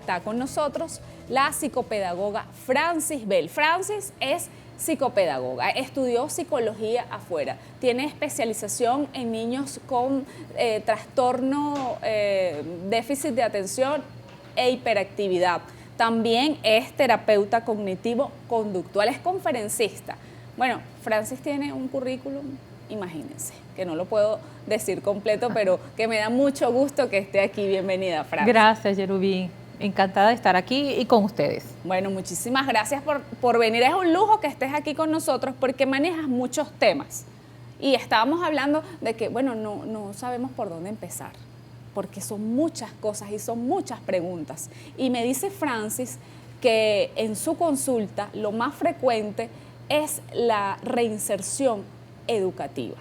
está con nosotros la psicopedagoga Francis Bell. Francis es psicopedagoga, estudió psicología afuera, tiene especialización en niños con trastorno, déficit de atención e hiperactividad. También es terapeuta cognitivo-conductual, es conferencista. Bueno, Francis tiene un currículum, imagínense, que no lo puedo decir completo, pero que me da mucho gusto que esté aquí. Bienvenida, Francis. Gracias, Yerubín. Encantada de estar aquí y con ustedes. Bueno, muchísimas gracias por venir. Es un lujo que estés aquí con nosotros porque manejas muchos temas. Y estábamos hablando de que, bueno, no sabemos por dónde empezar, porque son muchas cosas y son muchas preguntas. Y me dice Francis que en su consulta lo más frecuente es la reinserción educativa.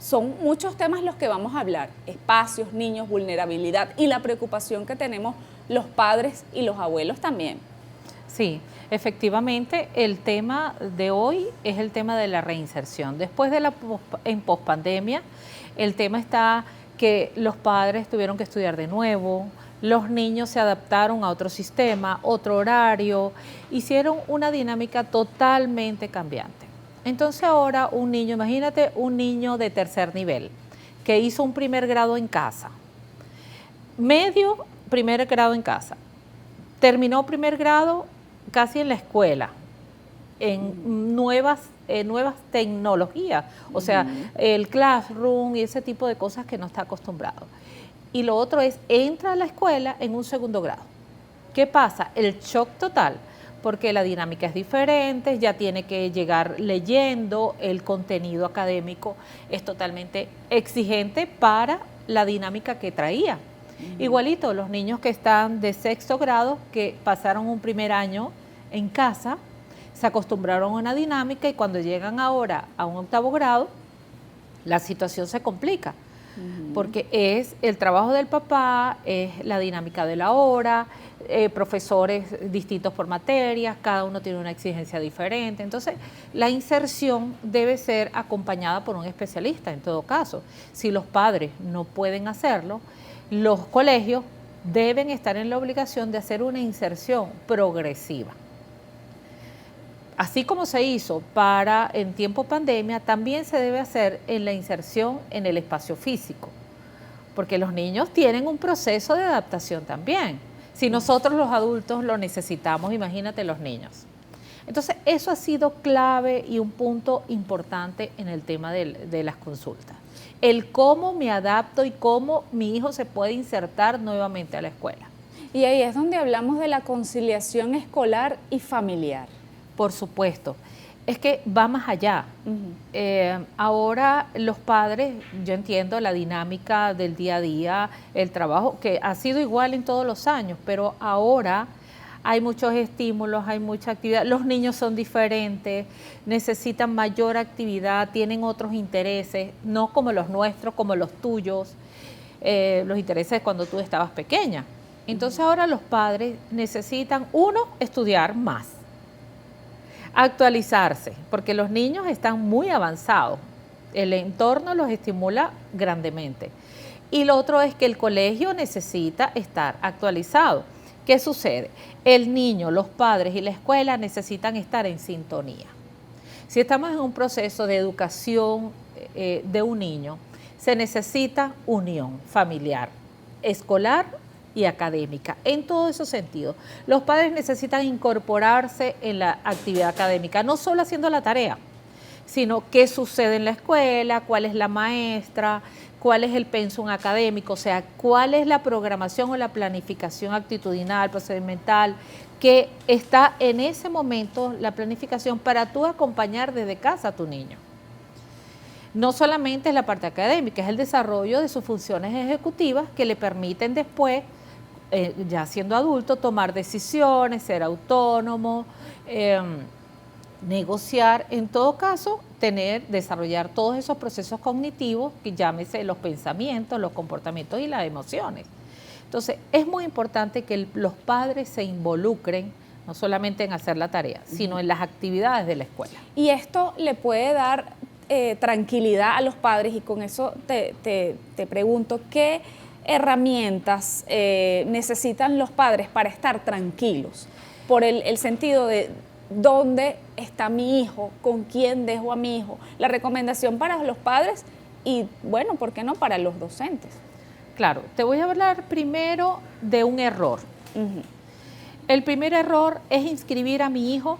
Son muchos temas los que vamos a hablar: espacios, niños, vulnerabilidad y la preocupación que tenemos los padres y los abuelos también. Sí, efectivamente, el tema de hoy es el tema de la reinserción. Después de en pospandemia, el tema está que los padres tuvieron que estudiar de nuevo, los niños se adaptaron a otro sistema, otro horario, hicieron una dinámica totalmente cambiante. Entonces ahora un niño, imagínate un niño de tercer nivel que hizo un primer grado en casa, medio primer grado en casa, terminó primer grado casi en la escuela, en nuevas tecnologías, o sea, el classroom y ese tipo de cosas que no está acostumbrado. Y lo otro es, entra a la escuela en un segundo grado. ¿Qué pasa? El shock total, porque la dinámica es diferente, ya tiene que llegar leyendo, el contenido académico es totalmente exigente para la dinámica que traía. Igualito, los niños que están de sexto grado, que pasaron un primer año en casa, se acostumbraron a una dinámica y cuando llegan ahora a un octavo grado, la situación se complica. Porque es el trabajo del papá, es la dinámica de la hora, profesores distintos por materias, cada uno tiene una exigencia diferente. Entonces, la inserción debe ser acompañada por un especialista en todo caso. Si los padres no pueden hacerlo, los colegios deben estar en la obligación de hacer una inserción progresiva. Así como se hizo en tiempo pandemia, también se debe hacer en la inserción en el espacio físico, porque los niños tienen un proceso de adaptación también. Si nosotros los adultos lo necesitamos, imagínate los niños. Entonces, eso ha sido clave y un punto importante en el tema de las consultas. El cómo me adapto y cómo mi hijo se puede insertar nuevamente a la escuela. Y ahí es donde hablamos de la conciliación escolar y familiar. Por supuesto, es que va más allá. Ahora los padres, yo entiendo la dinámica del día a día, el trabajo, que ha sido igual en todos los años, pero ahora hay muchos estímulos, hay mucha actividad, los niños son diferentes, necesitan mayor actividad, tienen otros intereses, no como los nuestros, como los tuyos, los intereses de cuando tú estabas pequeña. Entonces ahora los padres necesitan, uno, estudiar más, actualizarse, porque los niños están muy avanzados, el entorno los estimula grandemente. Y lo otro es que el colegio necesita estar actualizado. ¿Qué sucede? El niño, los padres y la escuela necesitan estar en sintonía. Si estamos en un proceso de educación de un niño, se necesita unión familiar, escolar y académica, en todos esos sentidos. Los padres necesitan incorporarse en la actividad académica, no solo haciendo la tarea, sino qué sucede en la escuela, cuál es la maestra, cuál es el pensum académico, o sea, cuál es la programación o la planificación actitudinal, procedimental, que está en ese momento la planificación para tú acompañar desde casa a tu niño. No solamente es la parte académica, es el desarrollo de sus funciones ejecutivas que le permiten después, ya siendo adulto, tomar decisiones, ser autónomo, negociar, en todo caso, desarrollar todos esos procesos cognitivos, que llámese los pensamientos, los comportamientos y las emociones. Entonces, es muy importante que los padres se involucren, no solamente en hacer la tarea, sino en las actividades de la escuela. Y esto le puede dar tranquilidad a los padres, y con eso te pregunto, ¿qué herramientas necesitan los padres para estar tranquilos? Por el sentido de dónde está mi hijo, con quién dejo a mi hijo. La recomendación para los padres y, bueno, ¿por qué no para los docentes? Claro, te voy a hablar primero de un error. El primer error es inscribir a mi hijo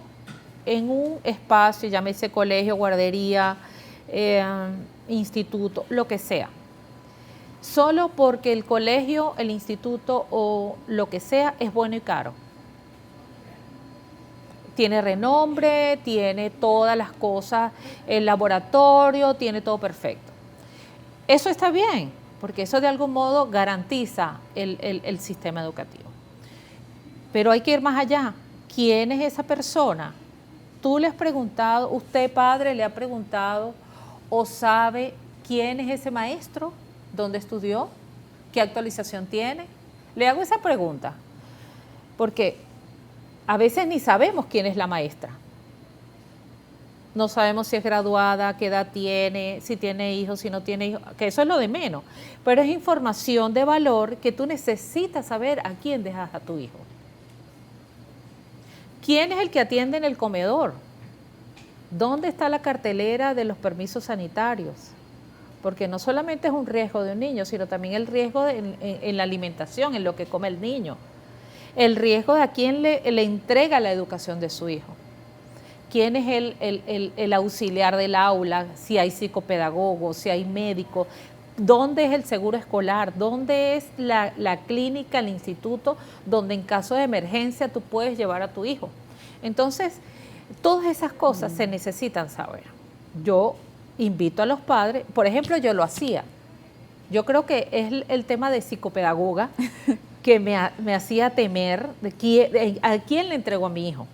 en un espacio, llámese colegio, guardería, instituto, lo que sea. Solo porque el colegio, el instituto o lo que sea es bueno y caro. Tiene renombre, tiene todas las cosas, el laboratorio, tiene todo perfecto. Eso está bien, porque eso de algún modo garantiza el sistema educativo. Pero hay que ir más allá. ¿Quién es esa persona? Tú le has preguntado, usted padre le ha preguntado o sabe quién es ese maestro, dónde estudió, qué actualización tiene. Le hago esa pregunta, porque a veces ni sabemos quién es la maestra. No sabemos si es graduada, qué edad tiene, si tiene hijos, si no tiene hijos, que eso es lo de menos. Pero es información de valor que tú necesitas saber a quién dejas a tu hijo. ¿Quién es el que atiende en el comedor? ¿Dónde está la cartelera de los permisos sanitarios? Porque no solamente es un riesgo de un niño, sino también el riesgo en la alimentación, en lo que come el niño. El riesgo de a quién le entrega la educación de su hijo. ¿Quién es el auxiliar del aula? Si hay psicopedagogo, si hay médico. ¿Dónde es el seguro escolar? ¿Dónde es la clínica, el instituto, donde en caso de emergencia tú puedes llevar a tu hijo? Entonces, todas esas cosas se necesitan saber. Yo invito a los padres, por ejemplo, yo lo hacía. Yo creo que es el tema de psicopedagoga que me hacía temer a quién le entrego a mi hijo.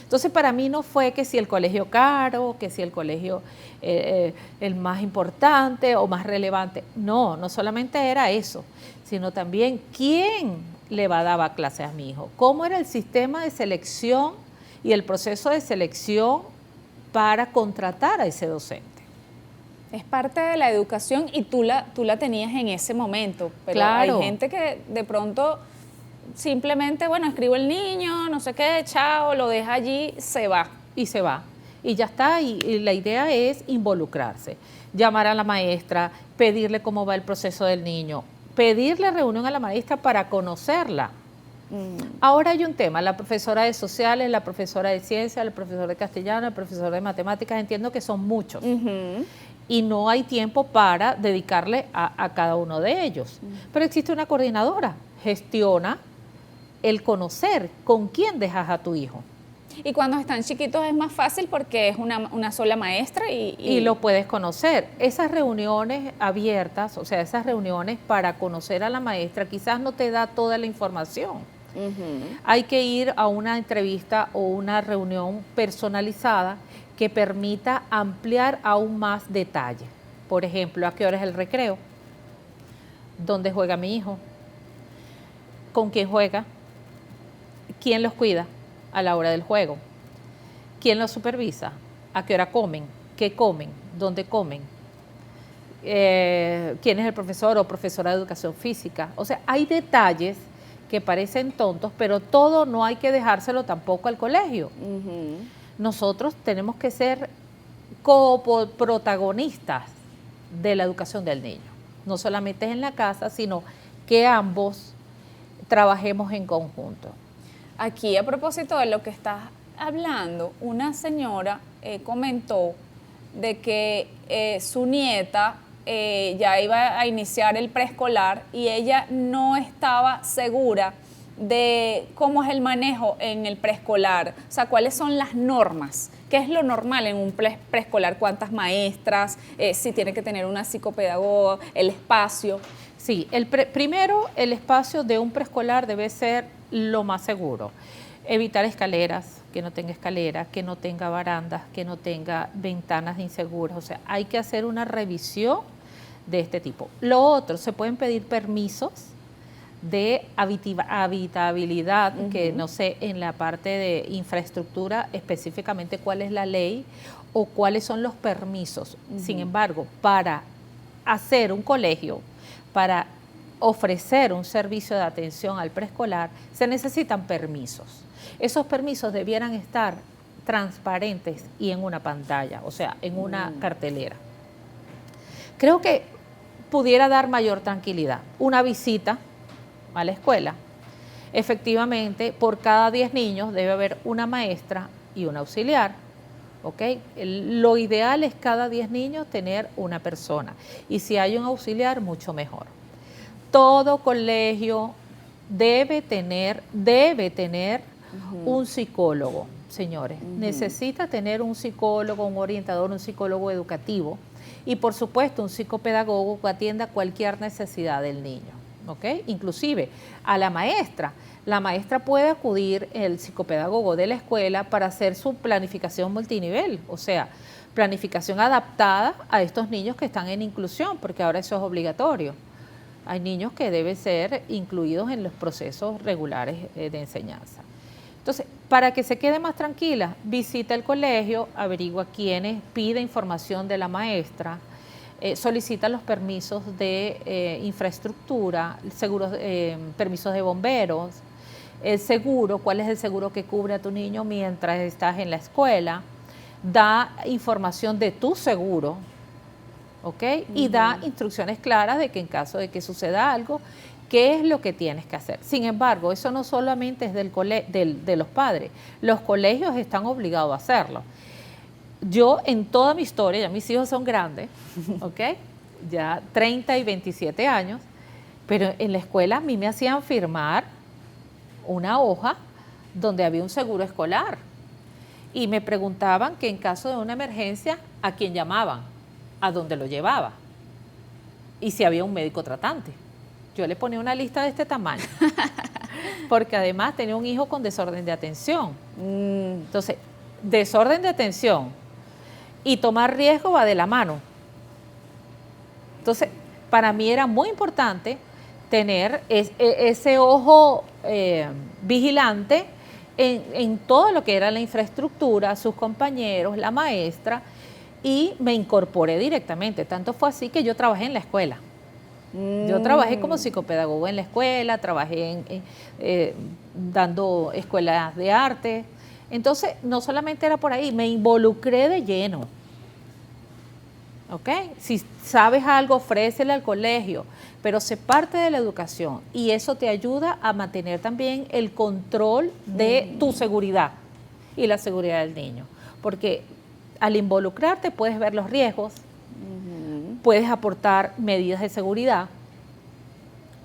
Entonces, para mí no fue que si el colegio caro, que si el colegio el más importante o más relevante. No, no solamente era eso, sino también quién le daba clases a mi hijo, cómo era el sistema de selección y el proceso de selección para contratar a ese docente. Es parte de la educación y tú la tenías en ese momento, pero claro. Hay gente que de pronto simplemente, bueno, escribo el niño, no sé qué, chao, lo deja allí, se va. Y se va. Y ya está, y la idea es involucrarse, llamar a la maestra, pedirle cómo va el proceso del niño, pedirle reunión a la maestra para conocerla. Ahora hay un tema, la profesora de sociales, la profesora de ciencias, el profesor de castellano, el profesor de matemáticas, entiendo que son muchos. Y no hay tiempo para dedicarle a cada uno de ellos. Pero existe una coordinadora, gestiona el conocer con quién dejas a tu hijo. Y cuando están chiquitos es más fácil porque es una sola maestra y lo puedes conocer. Esas reuniones abiertas, o sea, esas reuniones para conocer a la maestra, quizás no te da toda la información. Hay que ir a una entrevista o una reunión personalizada que permita ampliar aún más detalle. Por ejemplo, ¿a qué hora es el recreo? ¿Dónde juega mi hijo? ¿Con quién juega? ¿Quién los cuida a la hora del juego? ¿Quién los supervisa? ¿A qué hora comen? ¿Qué comen? ¿Dónde comen? ¿Quién es el profesor o profesora de educación física? O sea, hay detalles que parecen tontos, pero todo no hay que dejárselo tampoco al colegio. Nosotros tenemos que ser coprotagonistas de la educación del niño. No solamente es en la casa, sino que ambos trabajemos en conjunto. Aquí, a propósito de lo que estás hablando, una señora comentó de que su nieta ya iba a iniciar el preescolar y ella no estaba segura de cómo es el manejo en el preescolar, o sea, cuáles son las normas, qué es lo normal en un preescolar, cuántas maestras, si tiene que tener una psicopedagoga, el espacio. Sí, primero el espacio de un preescolar debe ser lo más seguro. Evitar escaleras, que no tenga escaleras, que no tenga barandas, que no tenga ventanas inseguras. O sea, hay que hacer una revisión de este tipo. Lo otro, se pueden pedir permisos de habitabilidad, que no sé, en la parte de infraestructura específicamente cuál es la ley o cuáles son los permisos. Sin embargo, para hacer un colegio, para ofrecer un servicio de atención al preescolar, se necesitan permisos. Esos permisos debieran estar transparentes y en una pantalla, o sea, en una cartelera. Creo que pudiera dar mayor tranquilidad. Una visita a la escuela. Efectivamente, por cada 10 niños debe haber una maestra y un auxiliar. ¿Ok? Lo ideal es cada 10 niños tener una persona. Y si hay un auxiliar, mucho mejor. Todo colegio debe tener un psicólogo, señores. Necesita tener un psicólogo, un orientador, un psicólogo educativo y, por supuesto, un psicopedagogo que atienda cualquier necesidad del niño. ¿Ok? Inclusive a la maestra. La maestra puede acudir, el psicopedagogo de la escuela, para hacer su planificación multinivel, o sea, planificación adaptada a estos niños que están en inclusión, porque ahora eso es obligatorio. Hay niños que deben ser incluidos en los procesos regulares de enseñanza. Entonces, para que se quede más tranquila, visita el colegio, averigua quiénes, pide información de la maestra, solicita los permisos de infraestructura, seguros, permisos de bomberos, el seguro, cuál es el seguro que cubre a tu niño mientras estás en la escuela, da información de tu seguro, ¿ok? Y da instrucciones claras de que en caso de que suceda algo, qué es lo que tienes que hacer. Sin embargo, eso no solamente es de los padres, los colegios están obligados a hacerlo. Yo en toda mi historia, ya mis hijos son grandes, ¿ok? Ya 30 y 27 años, pero en la escuela a mí me hacían firmar una hoja donde había un seguro escolar y me preguntaban que en caso de una emergencia, ¿a quién llamaban? ¿A dónde lo llevaba? Y si había un médico tratante. Yo le ponía una lista de este tamaño, porque además tenía un hijo con desorden de atención. Entonces, desorden de atención y tomar riesgo va de la mano. Entonces, para mí era muy importante tener ese ojo vigilante en todo lo que era la infraestructura, sus compañeros, la maestra, y me incorporé directamente. Tanto fue así que yo trabajé en la escuela. Yo trabajé como psicopedagogo en la escuela, trabajé dando escuelas de arte. Entonces, no solamente era por ahí, me involucré de lleno. ¿Ok? Si sabes algo, ofrécele al colegio, pero sé parte de la educación y eso te ayuda a mantener también el control de tu seguridad y la seguridad del niño. Porque al involucrarte puedes ver los riesgos, puedes aportar medidas de seguridad,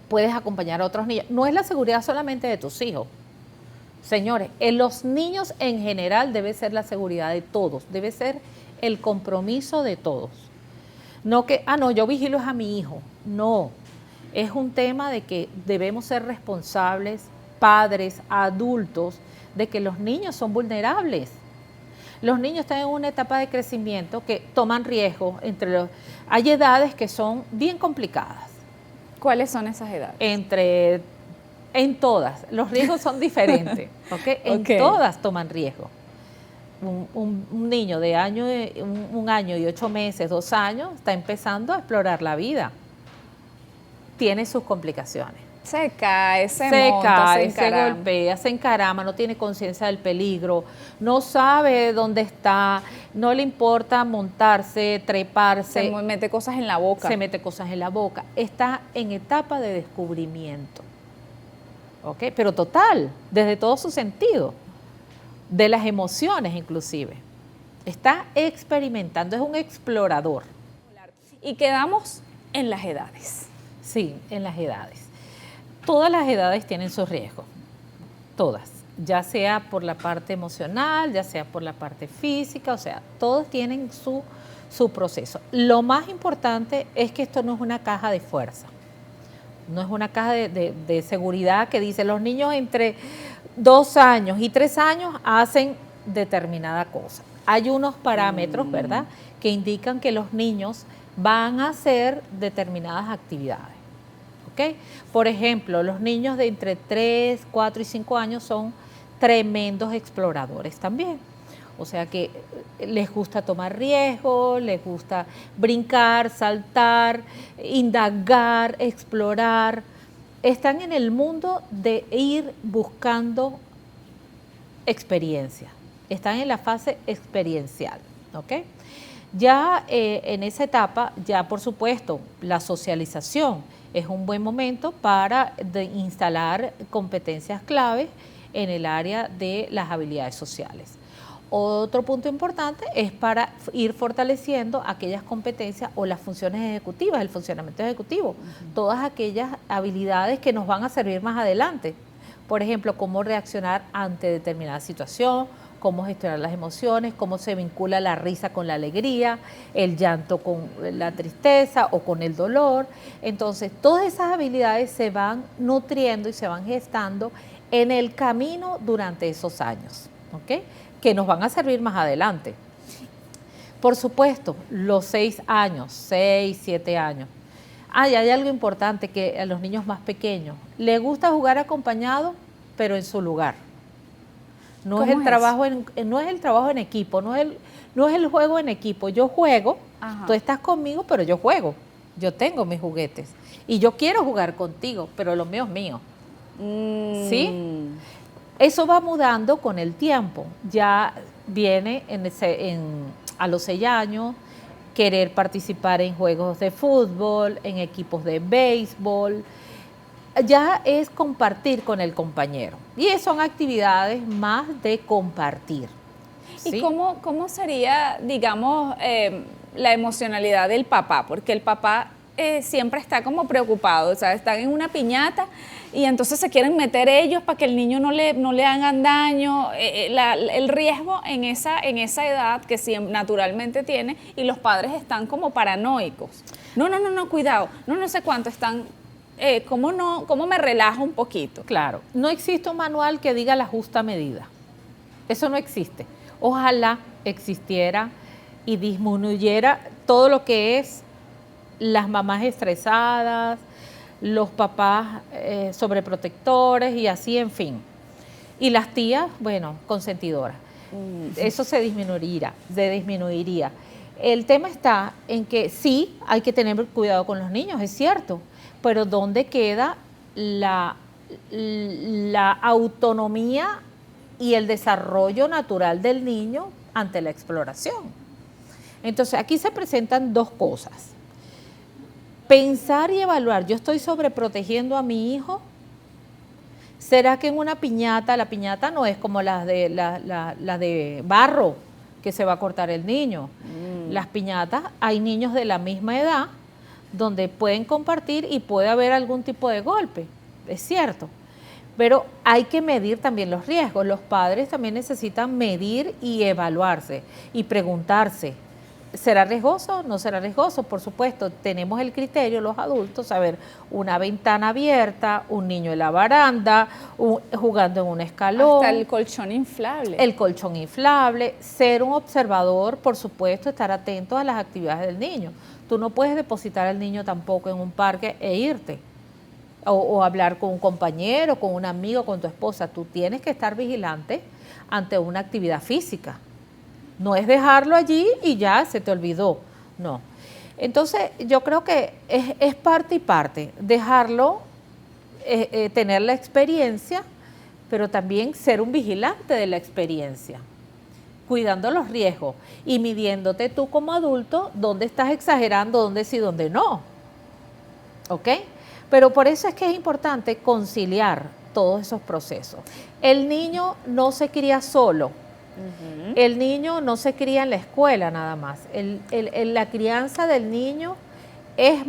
puedes acompañar a otros niños. No es la seguridad solamente de tus hijos. Señores, en los niños en general debe ser la seguridad de todos, debe ser el compromiso de todos. No que, no, yo vigilo a mi hijo. No, es un tema de que debemos ser responsables, padres, adultos, de que los niños son vulnerables. Los niños están en una etapa de crecimiento que toman riesgos. Hay edades que son bien complicadas. ¿Cuáles son esas edades? En todas, los riesgos son diferentes, ¿ok? En todas toman riesgo. Un niño de un año y 8 meses, 2 años, está empezando a explorar la vida. Tiene sus complicaciones. Se cae, se monta, se golpea, se encarama, no tiene conciencia del peligro, no sabe dónde está, no le importa montarse, treparse. Se mete cosas en la boca. Se mete cosas en la boca. Está en etapa de descubrimiento. ¿Ok? Pero total, desde todo su sentido, de las emociones inclusive. Está experimentando, es un explorador. Y quedamos en las edades. Sí, en las edades. Todas las edades tienen sus riesgos, todas, ya sea por la parte emocional, ya sea por la parte física, o sea, todos tienen su proceso. Lo más importante es que esto no es una caja de fuerza, no es una caja de seguridad que dice los niños entre 2 años y 3 años hacen determinada cosa. Hay unos parámetros, ¿verdad?, que indican que los niños van a hacer determinadas actividades. ¿Okay? Por ejemplo, los niños de entre 3, 4 y 5 años son tremendos exploradores también. O sea que les gusta tomar riesgos, les gusta brincar, saltar, indagar, explorar. Están en el mundo de ir buscando experiencia. Están en la fase experiencial, ¿ok? Ya en esa etapa, ya por supuesto, la socialización es un buen momento para instalar competencias claves en el área de las habilidades sociales. Otro punto importante es para ir fortaleciendo aquellas competencias o las funciones ejecutivas, el funcionamiento ejecutivo, todas aquellas habilidades que nos van a servir más adelante. Por ejemplo, cómo reaccionar ante determinada situación, cómo gestionar las emociones, cómo se vincula la risa con la alegría, el llanto con la tristeza o con el dolor. Entonces, todas esas habilidades se van nutriendo y se van gestando en el camino durante esos años, ¿ok? Que nos van a servir más adelante. Por supuesto, los 6 años, 6, 7 años. Hay algo importante que a los niños más pequeños les gusta jugar acompañado, pero en su lugar. No es el trabajo no es el trabajo en equipo, no es el juego en equipo. Yo juego, tú estás conmigo, pero yo juego. Yo tengo mis juguetes y yo quiero jugar contigo, pero lo mío es mío. ¿Sí? Eso va mudando con el tiempo. Ya viene a los 6 años querer participar en juegos de fútbol, en equipos de béisbol. Ya es compartir con el compañero. Y son actividades más de compartir. ¿Sí? ¿Y cómo sería, digamos, la emocionalidad del papá? Porque el papá siempre está como preocupado, o sea, están en una piñata y entonces se quieren meter ellos para que el niño no le hagan daño, el riesgo en esa edad que naturalmente tiene, y los padres están como paranoicos. No, cuidado, no sé cuánto están, ¿cómo me relajo un poquito? Claro, no existe un manual que diga la justa medida, eso no existe. Ojalá existiera y disminuyera todo lo que es las mamás estresadas, los papás sobreprotectores y así, en fin. Y las tías, bueno, consentidoras. Eso se disminuiría. El tema está en que sí, hay que tener cuidado con los niños, es cierto, pero ¿dónde queda la autonomía y el desarrollo natural del niño ante la exploración? Entonces, aquí se presentan dos cosas. Pensar y evaluar, ¿yo estoy sobreprotegiendo a mi hijo? ¿Será que en una piñata, la piñata no es como las de barro, que se va a cortar el niño? Las piñatas, hay niños de la misma edad donde pueden compartir y puede haber algún tipo de golpe, es cierto. Pero hay que medir también los riesgos. Los padres también necesitan medir y evaluarse y preguntarse, ¿será riesgoso? ¿No será riesgoso? Por supuesto, tenemos el criterio, los adultos, saber una ventana abierta, un niño en la baranda, jugando en un escalón. Hasta el colchón inflable. El colchón inflable, ser un observador, por supuesto, estar atento a las actividades del niño. Tú no puedes depositar al niño tampoco en un parque e irte. O hablar con un compañero, con un amigo, con tu esposa. Tú tienes que estar vigilante ante una actividad física. No es dejarlo allí y ya se te olvidó, no. Entonces, yo creo que es parte y parte, dejarlo, tener la experiencia, pero también ser un vigilante de la experiencia, cuidando los riesgos y midiéndote tú como adulto dónde estás exagerando, dónde sí, dónde no. ¿Ok? Pero por eso es que es importante conciliar todos esos procesos. El niño no se cría solo. El niño no se cría en la escuela nada más. La crianza del niño es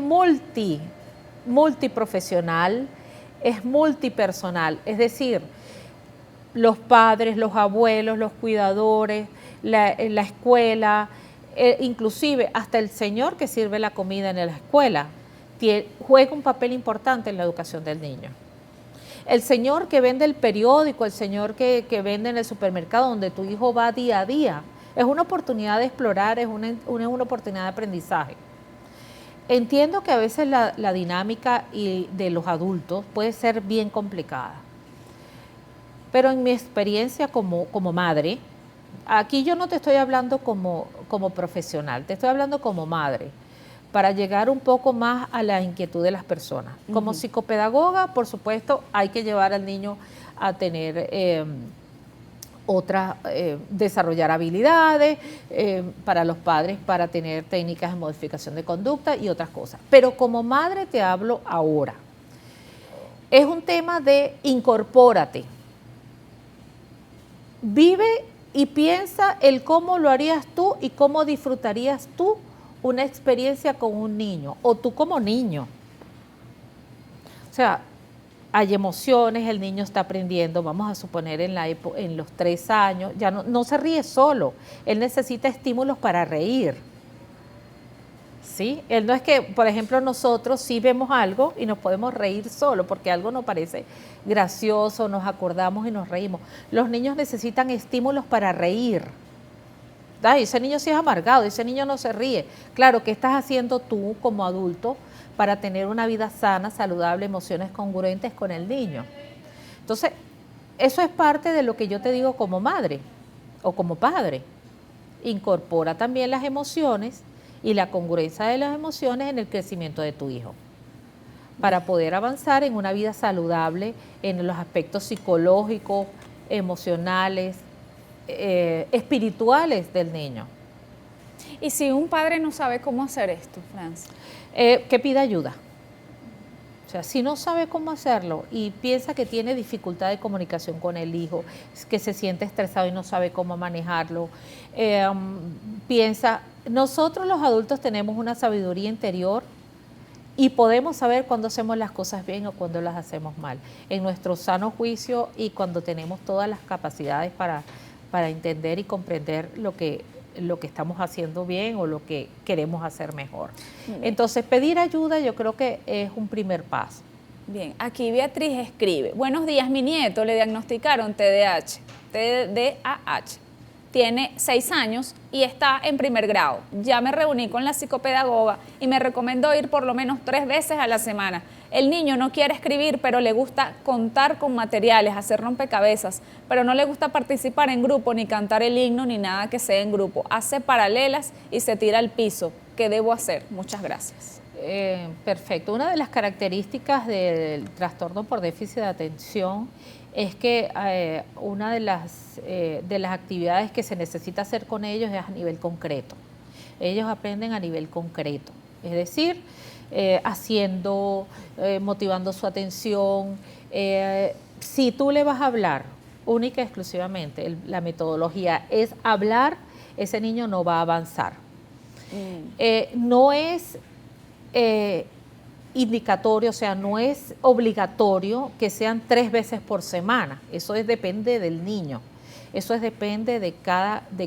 multiprofesional, es multipersonal. Es decir, los padres, los abuelos, los cuidadores, la escuela, inclusive hasta el señor que sirve la comida en la escuela, juega un papel importante en la educación del niño. El señor que vende el periódico, el señor que vende en el supermercado donde tu hijo va día a día, es una oportunidad de explorar, es una oportunidad de aprendizaje. Entiendo que a veces la dinámica de los adultos puede ser bien complicada, pero en mi experiencia como madre, aquí yo no te estoy hablando como profesional, te estoy hablando como madre, para llegar un poco más a la inquietud de las personas. Como psicopedagoga, por supuesto, hay que llevar al niño a tener desarrollar habilidades, para los padres, para tener técnicas de modificación de conducta y otras cosas. Pero como madre te hablo ahora. Es un tema de incorpórate. Vive y piensa el cómo lo harías tú y cómo disfrutarías tú una experiencia con un niño, o tú como niño. O sea, hay emociones, el niño está aprendiendo, vamos a suponer en los 3 años, ya no se ríe solo, él necesita estímulos para reír. ¿Sí? Él no es que, por ejemplo, nosotros sí vemos algo y nos podemos reír solo porque algo nos parece gracioso, nos acordamos y nos reímos. Los niños necesitan estímulos para reír. Ay, ese niño sí es amargado, ese niño no se ríe. Claro, ¿qué estás haciendo tú como adulto para tener una vida sana, saludable, emociones congruentes con el niño? Entonces, eso es parte de lo que yo te digo como madre o como padre. Incorpora también las emociones y la congruencia de las emociones en el crecimiento de tu hijo, para poder avanzar en una vida saludable en los aspectos psicológicos, emocionales, espirituales del niño. ¿Y si un padre no sabe cómo hacer esto, Francis? Que pida ayuda. O sea, si no sabe cómo hacerlo y piensa que tiene dificultad de comunicación con el hijo, que se siente estresado y no sabe cómo manejarlo, nosotros los adultos tenemos una sabiduría interior y podemos saber cuándo hacemos las cosas bien o cuándo las hacemos mal, en nuestro sano juicio y cuando tenemos todas las capacidades para entender y comprender lo que estamos haciendo bien o lo que queremos hacer mejor. Entonces, pedir ayuda yo creo que es un primer paso. Bien, aquí Beatriz escribe: buenos días, mi nieto le diagnosticaron TDAH. Tiene 6 años y está en primer grado. Ya me reuní con la psicopedagoga y me recomendó ir por lo menos 3 veces a la semana. El niño no quiere escribir, pero le gusta contar con materiales, hacer rompecabezas, pero no le gusta participar en grupo, ni cantar el himno, ni nada que sea en grupo. Hace paralelas y se tira al piso. ¿Qué debo hacer? Muchas gracias. Perfecto. Una de las características del trastorno por déficit de atención es que una de las actividades que se necesita hacer con ellos es a nivel concreto. Ellos aprenden a nivel concreto, es decir, haciendo, motivando su atención. Si tú le vas a hablar única y exclusivamente, la metodología es hablar, ese niño no va a avanzar. No es indicatorio, o sea, no es obligatorio que sean 3 veces por semana. Eso depende del niño, eso depende de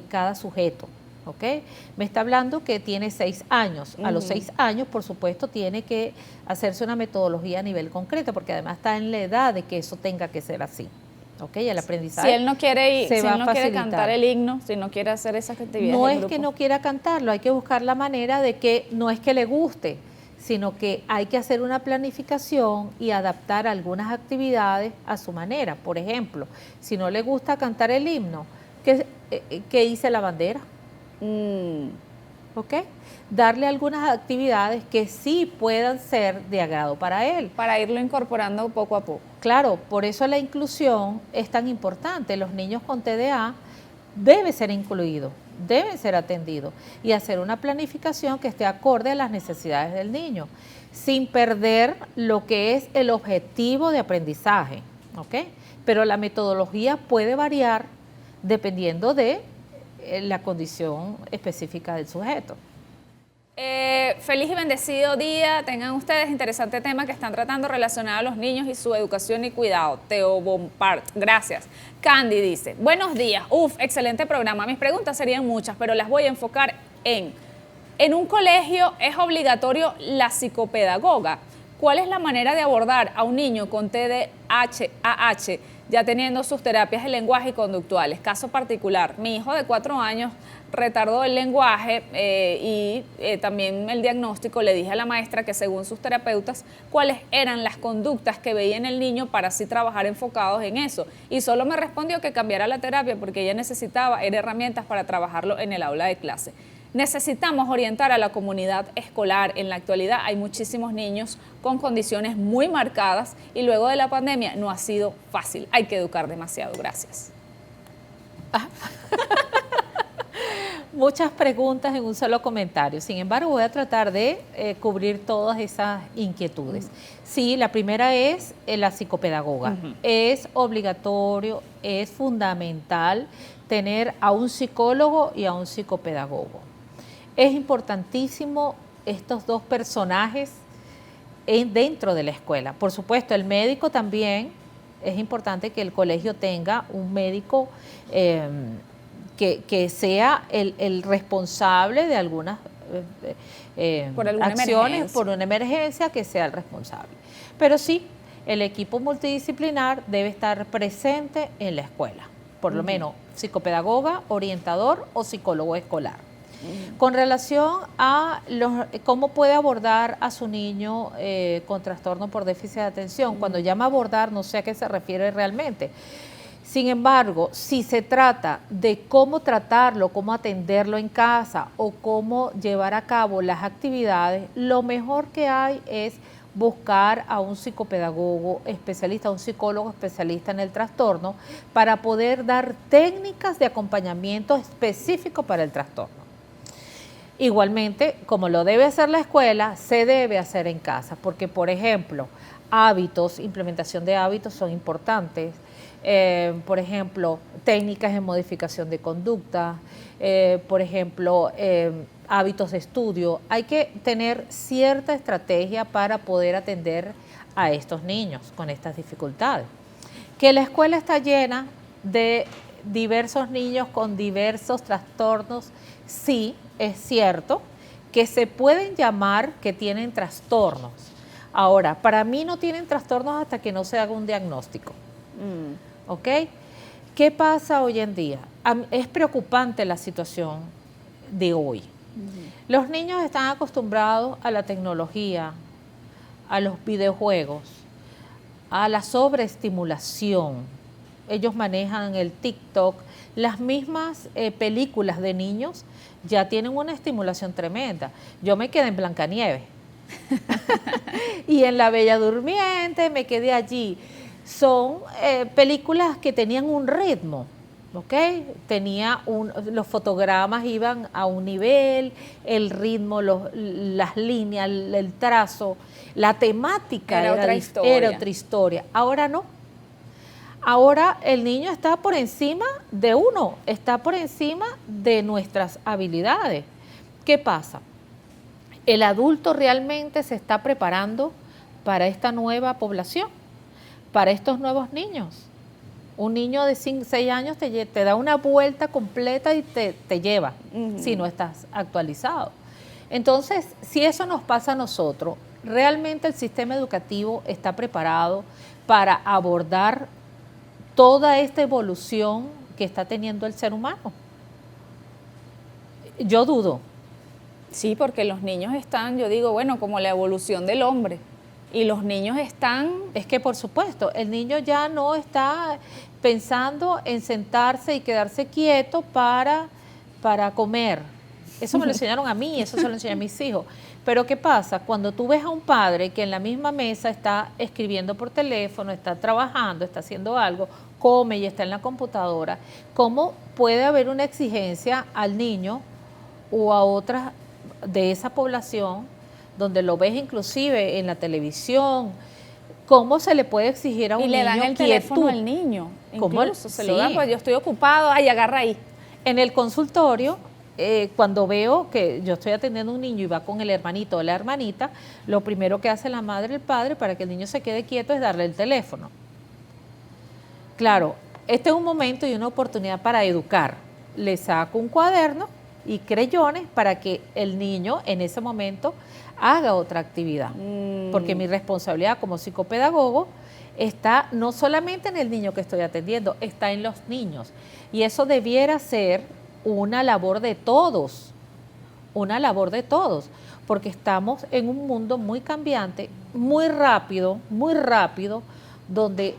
cada sujeto. ¿Ok? Me está hablando que tiene 6 años. A los 6 años, por supuesto, tiene que hacerse una metodología a nivel concreto, porque además está en la edad de que eso tenga que ser así. ¿Ok? El aprendizaje. Si él no quiere quiere cantar el himno, si no quiere hacer esas actividades. No es que no quiera cantarlo, hay que buscar la manera de que no es que le guste, sino que hay que hacer una planificación y adaptar algunas actividades a su manera. Por ejemplo, si no le gusta cantar el himno, ¿qué hice la bandera? ¿Ok? Darle algunas actividades que sí puedan ser de agrado para él. Para irlo incorporando poco a poco. Claro, por eso la inclusión es tan importante. Los niños con TDA deben ser incluidos, deben ser atendidos y hacer una planificación que esté acorde a las necesidades del niño, sin perder lo que es el objetivo de aprendizaje. ¿Ok? Pero la metodología puede variar dependiendo de la condición específica del sujeto. Feliz y bendecido día tengan ustedes. Interesante tema que están tratando relacionado a los niños y su educación y cuidado. Teo Bompart, gracias. Candy dice: buenos días, excelente programa. Mis preguntas serían muchas, pero las voy a enfocar en un colegio es obligatorio la psicopedagoga. ¿Cuál es la manera de abordar a un niño con TDAH ya teniendo sus terapias de lenguaje y conductuales. Caso particular, mi hijo de 4 años retardó el lenguaje y también el diagnóstico. Le dije a la maestra que según sus terapeutas, cuáles eran las conductas que veía en el niño para así trabajar enfocados en eso. Y solo me respondió que cambiara la terapia porque ella necesitaba herramientas para trabajarlo en el aula de clase. Necesitamos orientar a la comunidad escolar. En la actualidad hay muchísimos niños con condiciones muy marcadas y luego de la pandemia no ha sido fácil. Hay que educar demasiado. Gracias. Muchas preguntas en un solo comentario. Sin embargo, voy a tratar de cubrir todas esas inquietudes. Sí, la primera es la psicopedagoga. Es obligatorio, es fundamental tener a un psicólogo y a un psicopedagogo. Es importantísimo estos dos personajes dentro de la escuela. Por supuesto, el médico también, es importante que el colegio tenga un médico que sea el responsable de algunas acciones por una emergencia, que sea el responsable. Pero sí, el equipo multidisciplinar debe estar presente en la escuela, por lo menos psicopedagoga, orientador o psicólogo escolar. Con relación a cómo puede abordar a su niño con trastorno por déficit de atención, cuando llama abordar no sé a qué se refiere realmente. Sin embargo, si se trata de cómo tratarlo, cómo atenderlo en casa o cómo llevar a cabo las actividades, lo mejor que hay es buscar a un psicopedagogo especialista, a un psicólogo especialista en el trastorno, para poder dar técnicas de acompañamiento específico para el trastorno. Igualmente, como lo debe hacer la escuela, se debe hacer en casa, porque, por ejemplo, hábitos, implementación de hábitos son importantes. Por ejemplo, técnicas de modificación de conducta, por ejemplo, hábitos de estudio. Hay que tener cierta estrategia para poder atender a estos niños con estas dificultades. Que la escuela está llena de diversos niños con diversos trastornos, sí, es cierto, que se pueden llamar que tienen trastornos. Ahora, para mí no tienen trastornos hasta que no se haga un diagnóstico. ¿Ok? ¿Qué pasa hoy en día? Es preocupante la situación de hoy. Los niños están acostumbrados a la tecnología, a los videojuegos, a la sobreestimulación. Ellos manejan el TikTok. Las mismas películas de niños ya tienen una estimulación tremenda. Yo me quedé en Blancanieves y en La Bella Durmiente me quedé allí. Son películas que tenían un ritmo, ¿ok? Los fotogramas iban a un nivel, el ritmo, las líneas, el trazo, la temática era otra historia. Ahora no. Ahora el niño está por encima de uno, está por encima de nuestras habilidades. ¿Qué pasa? El adulto realmente se está preparando para esta nueva población, para estos nuevos niños. Un niño de 6 años te da una vuelta completa y te lleva, si no estás actualizado. Entonces, si eso nos pasa a nosotros, ¿realmente el sistema educativo está preparado para abordar toda esta evolución que está teniendo el ser humano? Yo dudo. Sí, porque los niños están, yo digo, bueno, como la evolución del hombre. Y los niños están... Es que por supuesto, el niño ya no está pensando en sentarse y quedarse quieto para comer. Eso me lo enseñaron a mí, eso se lo enseñé a mis hijos. Pero ¿qué pasa? Cuando tú ves a un padre que en la misma mesa está escribiendo por teléfono, está trabajando, está haciendo algo, come y está en la computadora, ¿cómo puede haber una exigencia al niño o a otras de esa población, donde lo ves inclusive en la televisión? ¿Cómo se le puede exigir a un niño quietud? Y le dan el teléfono al niño, incluso se lo dan, pues yo estoy ocupado, ay, agarra ahí. En el consultorio, cuando veo que yo estoy atendiendo a un niño y va con el hermanito o la hermanita, lo primero que hace la madre y el padre para que el niño se quede quieto es darle el teléfono. Claro, este es un momento y una oportunidad para educar. Le saco un cuaderno y creyones para que el niño en ese momento haga otra actividad. Porque mi responsabilidad como psicopedagogo está no solamente en el niño que estoy atendiendo, está en los niños. Y eso debiera ser una labor de todos, porque estamos en un mundo muy cambiante, muy rápido, donde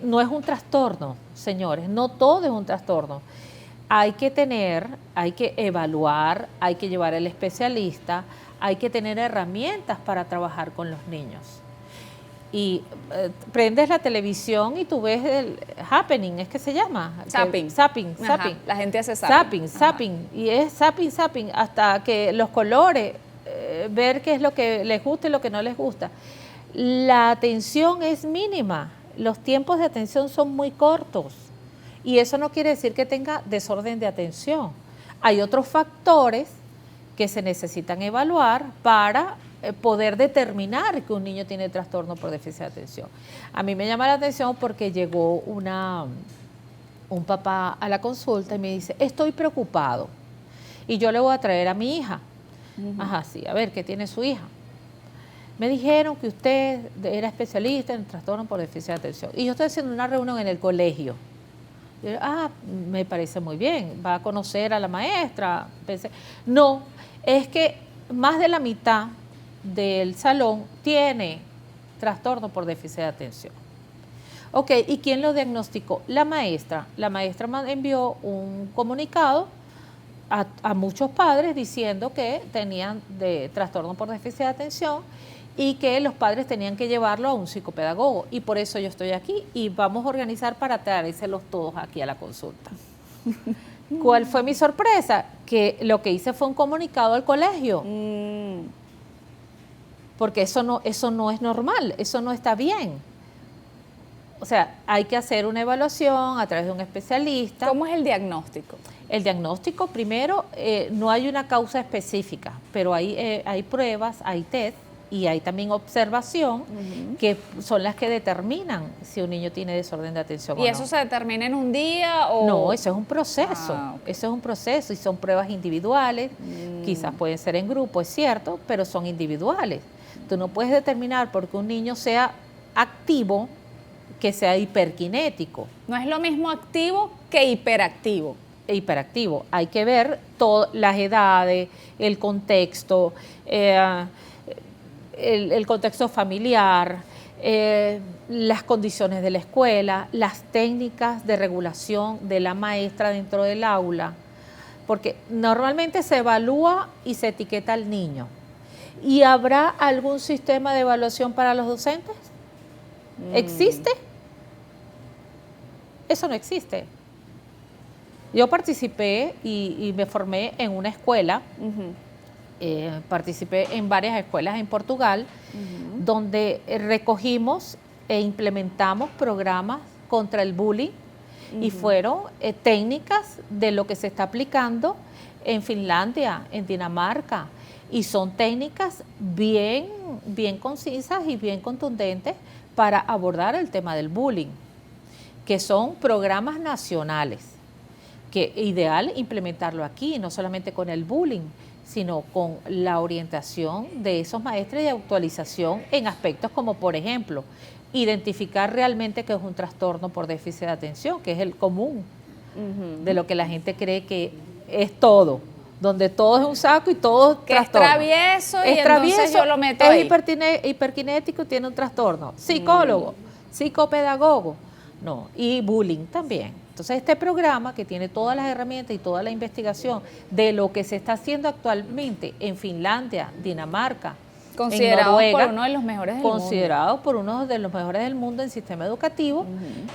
no es un trastorno, señores, no todo es un trastorno. Hay que evaluar, hay que llevar al especialista, hay que tener herramientas para trabajar con los niños. Y prendes la televisión y tú ves el happening, ¿es que se llama? Zapping. Zapping. La gente hace zapping. Zapping. Y es zapping, hasta que los colores, ver qué es lo que les gusta y lo que no les gusta. La atención es mínima, los tiempos de atención son muy cortos. Y eso no quiere decir que tenga desorden de atención. Hay otros factores que se necesitan evaluar para poder determinar que un niño tiene trastorno por déficit de atención. A mí me llama la atención porque llegó un papá a la consulta y me dice, estoy preocupado y yo le voy a traer a mi hija. Ajá, sí, a ver, ¿qué tiene su hija? Me dijeron que usted era especialista en trastorno por déficit de atención y yo estoy haciendo una reunión en el colegio. Yo, me parece muy bien, va a conocer a la maestra. Pensé, no, es que más de la mitad del salón tiene trastorno por déficit de atención. Ok, ¿y quién lo diagnosticó? La maestra. La maestra envió un comunicado a muchos padres diciendo que tenían trastorno por déficit de atención y que los padres tenían que llevarlo a un psicopedagogo. Y por eso yo estoy aquí y vamos a organizar para traérselos todos aquí a la consulta. ¿Cuál fue mi sorpresa? Que lo que hice fue un comunicado al colegio. Porque eso no es normal, eso no está bien. O sea, hay que hacer una evaluación a través de un especialista. ¿Cómo es el diagnóstico? El diagnóstico, primero, no hay una causa específica, pero hay pruebas, hay test y hay también observación, que son las que determinan si un niño tiene desorden de atención o no. ¿Y eso se determina en un día o...? No, eso es un proceso, Okay. Eso es un proceso y son pruebas individuales, quizás pueden ser en grupo, es cierto, pero son individuales. Tú no puedes determinar porque un niño sea activo que sea hiperkinético. No es lo mismo activo que hiperactivo. Hiperactivo. Hay que ver todas las edades, el contexto, el contexto familiar, las condiciones de la escuela, las técnicas de regulación de la maestra dentro del aula, porque normalmente se evalúa y se etiqueta al niño. ¿Y habrá algún sistema de evaluación para los docentes? ¿Existe? Eso no existe. Yo participé y me formé en una escuela, participé en varias escuelas en Portugal, donde recogimos e implementamos programas contra el bullying y fueron técnicas de lo que se está aplicando en Finlandia, en Dinamarca, y son técnicas bien concisas y bien contundentes para abordar el tema del bullying, que son programas nacionales, que es ideal implementarlo aquí, no solamente con el bullying, sino con la orientación de esos maestros y actualización en aspectos como, por ejemplo, identificar realmente que es un trastorno por déficit de atención, que es el común de lo que la gente cree que es todo, donde todo es un saco y todo es trastorno. Es travieso y entonces yo lo meto ahí. Es hiperkinético, tiene un trastorno. Psicólogo, psicopedagogo, no, y bullying también. Entonces este programa, que tiene todas las herramientas y toda la investigación de lo que se está haciendo actualmente en Finlandia, Dinamarca, considerado en Noruega, por uno de los mejores del mundo. Considerado por uno de los mejores del mundo en sistema educativo.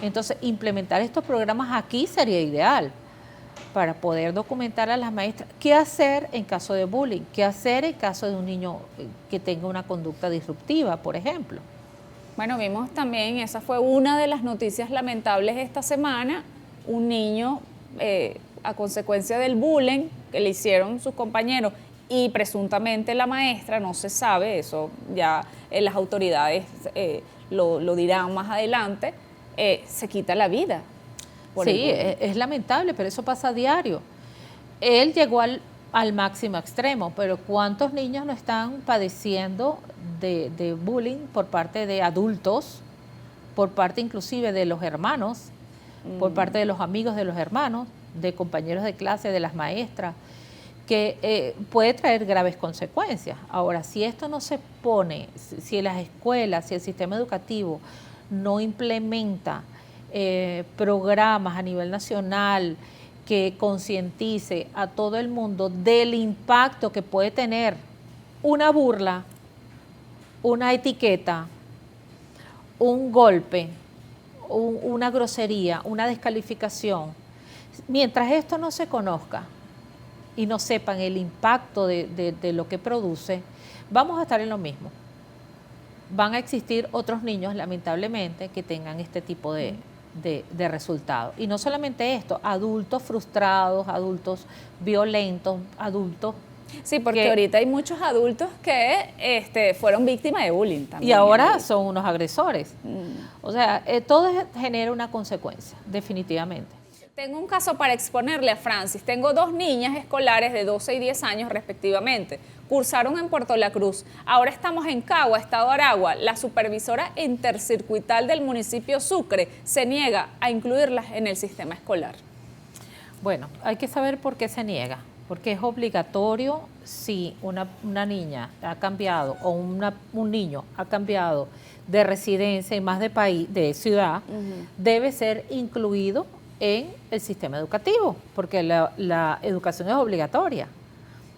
Entonces implementar estos programas aquí sería ideal para poder documentar a las maestras qué hacer en caso de bullying, qué hacer en caso de un niño que tenga una conducta disruptiva, por ejemplo. Bueno, vimos también, esa fue una de las noticias lamentables esta semana, un niño a consecuencia del bullying que le hicieron sus compañeros y presuntamente la maestra, no se sabe, eso ya las autoridades lo dirán más adelante, se quita la vida. Sí, es lamentable, pero eso pasa a diario. Él llegó al máximo extremo, pero ¿cuántos niños no están padeciendo de bullying por parte de adultos por parte inclusive de los hermanos, por parte de los amigos de los hermanos, de compañeros de clase, de las maestras, que puede traer graves consecuencias. Ahora, si esto no se pone, si las escuelas, si el sistema educativo no implementa programas a nivel nacional que concientice a todo el mundo del impacto que puede tener una burla, una etiqueta, un golpe, una grosería, una descalificación, mientras esto no se conozca y no sepan el impacto de lo que produce, vamos a estar en lo mismo. Van a existir otros niños, lamentablemente, que tengan este tipo de resultados. Y no solamente esto, adultos frustrados, adultos violentos, adultos... Sí, porque ahorita hay muchos adultos que fueron víctimas de bullying también. Y ahora son unos agresores. O sea, todo genera una consecuencia, definitivamente. Tengo un caso para exponerle a Francis. Tengo 2 niñas escolares de 12 y 10 años respectivamente. Cursaron en Puerto La Cruz. Ahora estamos en Cagua, Estado Aragua. La supervisora intercircuital del municipio Sucre se niega a incluirlas en el sistema escolar. Bueno, hay que saber por qué se niega. Porque es obligatorio si una niña ha cambiado o un niño ha cambiado de residencia y más de país, de ciudad, debe ser incluido en el sistema educativo, porque la educación es obligatoria.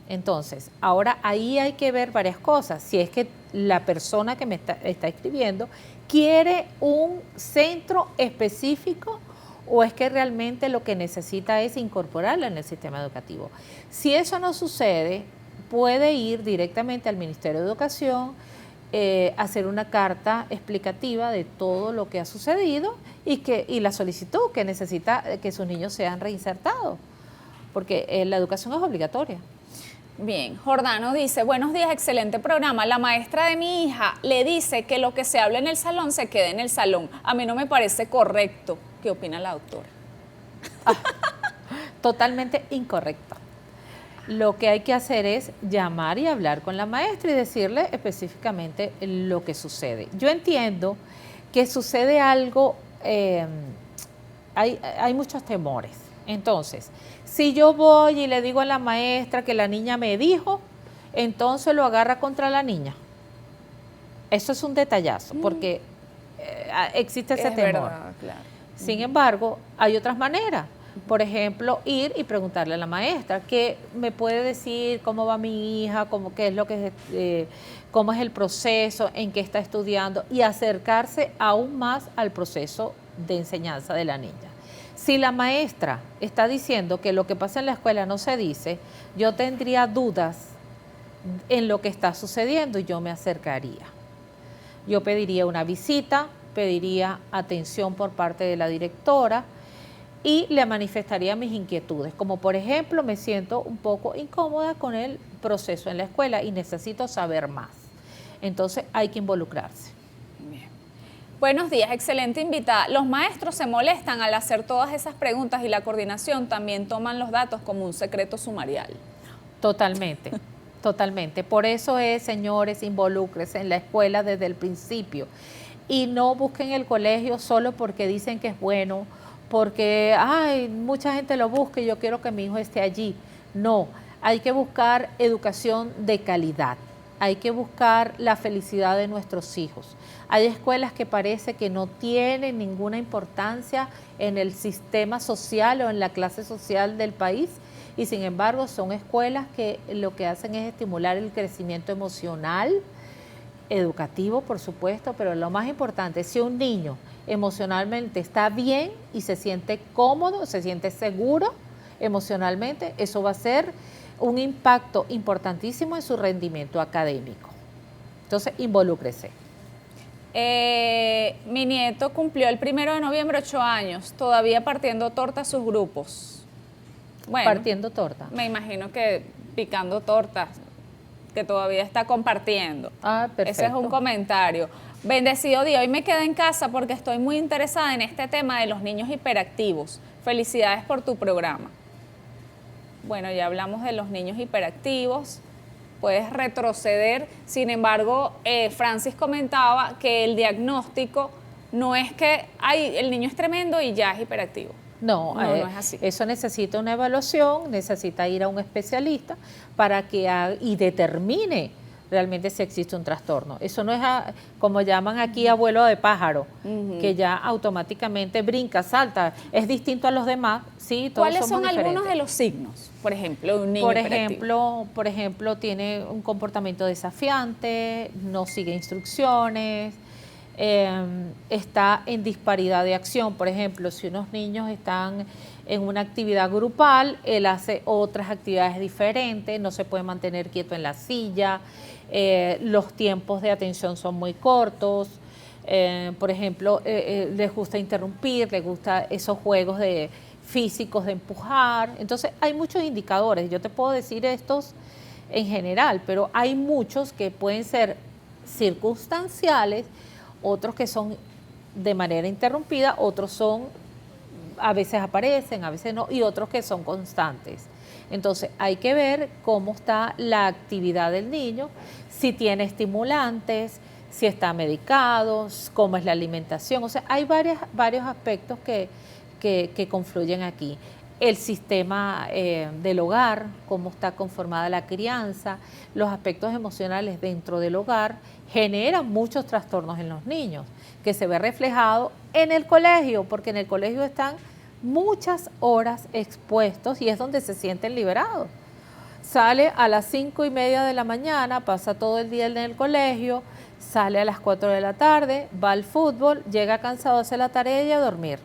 Entonces, ahora ahí hay que ver varias cosas. Si es que la persona que me está escribiendo quiere un centro específico o es que realmente lo que necesita es incorporarla en el sistema educativo. Si eso no sucede, puede ir directamente al Ministerio de Educación, hacer una carta explicativa de todo lo que ha sucedido y la solicitud que necesita que sus niños sean reinsertados, porque la educación es obligatoria. Bien, Jordano dice, buenos días, excelente programa. La maestra de mi hija le dice que lo que se habla en el salón se quede en el salón. A mí no me parece correcto. ¿Qué opina la doctora? Totalmente incorrecto. Lo que hay que hacer es llamar y hablar con la maestra y decirle específicamente lo que sucede. Yo entiendo que sucede algo, hay muchos temores. Entonces, si yo voy y le digo a la maestra que la niña me dijo, entonces lo agarra contra la niña. Eso es un detallazo, porque existe ese temor. Verdad, claro. Sin embargo, hay otras maneras. Por ejemplo, ir y preguntarle a la maestra, ¿qué me puede decir cómo va mi hija, cómo es el proceso, en qué está estudiando? Y acercarse aún más al proceso de enseñanza de la niña. Si la maestra está diciendo que lo que pasa en la escuela no se dice, yo tendría dudas en lo que está sucediendo y yo me acercaría. Yo pediría una visita, pediría atención por parte de la directora y le manifestaría mis inquietudes, como por ejemplo me siento un poco incómoda con el proceso en la escuela y necesito saber más. Entonces hay que involucrarse. Bien. Buenos días, excelente invitada. Los maestros se molestan al hacer todas esas preguntas y la coordinación también toman los datos como un secreto sumarial. Totalmente, totalmente. Por eso es, señores, involúcrense en la escuela desde el principio y no busquen el colegio solo porque dicen que es bueno, porque mucha gente lo busca y yo quiero que mi hijo esté allí. No, hay que buscar educación de calidad, hay que buscar la felicidad de nuestros hijos. Hay escuelas que parece que no tienen ninguna importancia en el sistema social o en la clase social del país y sin embargo son escuelas que lo que hacen es estimular el crecimiento emocional, educativo, por supuesto, pero lo más importante, si un niño emocionalmente está bien y se siente cómodo, se siente seguro emocionalmente, eso va a ser un impacto importantísimo en su rendimiento académico. Entonces, involúcrese. Mi nieto cumplió el 1 de noviembre 8 años, todavía partiendo torta a sus grupos. Bueno, partiendo torta. Me imagino que picando tortas, que todavía está compartiendo. Perfecto. Ese es un comentario. Bendecido día, hoy me quedé en casa porque estoy muy interesada en este tema de los niños hiperactivos. Felicidades por tu programa. Bueno, ya hablamos de los niños hiperactivos, puedes retroceder. Sin embargo, Francis comentaba que el diagnóstico No es que ay, el niño es tremendo y ya es hiperactivo. No, no es así. Eso necesita una evaluación, necesita ir a un especialista para que y determine realmente si existe un trastorno. Eso no es, como llaman aquí, abuelo de pájaro, que ya automáticamente brinca, salta. Es distinto a los demás, sí, todos ¿Cuáles son diferentes. algunos de los signos, por ejemplo, de un niño hiperactivo? Por ejemplo, tiene un comportamiento desafiante, no sigue instrucciones, está en disparidad de acción. Por ejemplo, si unos niños están en una actividad grupal, él hace otras actividades diferentes, no se puede mantener quieto en la silla, los tiempos de atención son muy cortos, por ejemplo, les gusta interrumpir, les gusta esos juegos físicos de empujar. Entonces hay muchos indicadores, yo te puedo decir estos en general, pero hay muchos que pueden ser circunstanciales, otros que son de manera interrumpida, otros son, a veces aparecen, a veces no, y otros que son constantes. Entonces hay que ver cómo está la actividad del niño, si tiene estimulantes, si está medicado, cómo es la alimentación. O sea, hay varios aspectos que confluyen aquí. El sistema del hogar, cómo está conformada la crianza, los aspectos emocionales dentro del hogar, generan muchos trastornos en los niños, que se ve reflejado en el colegio, porque en el colegio están muchas horas expuestos y es donde se sienten liberados. Sale a las 5:30 de la mañana, pasa todo el día en el colegio, sale a las 4 de la tarde, va al fútbol, llega cansado, hace la tarea y a dormir.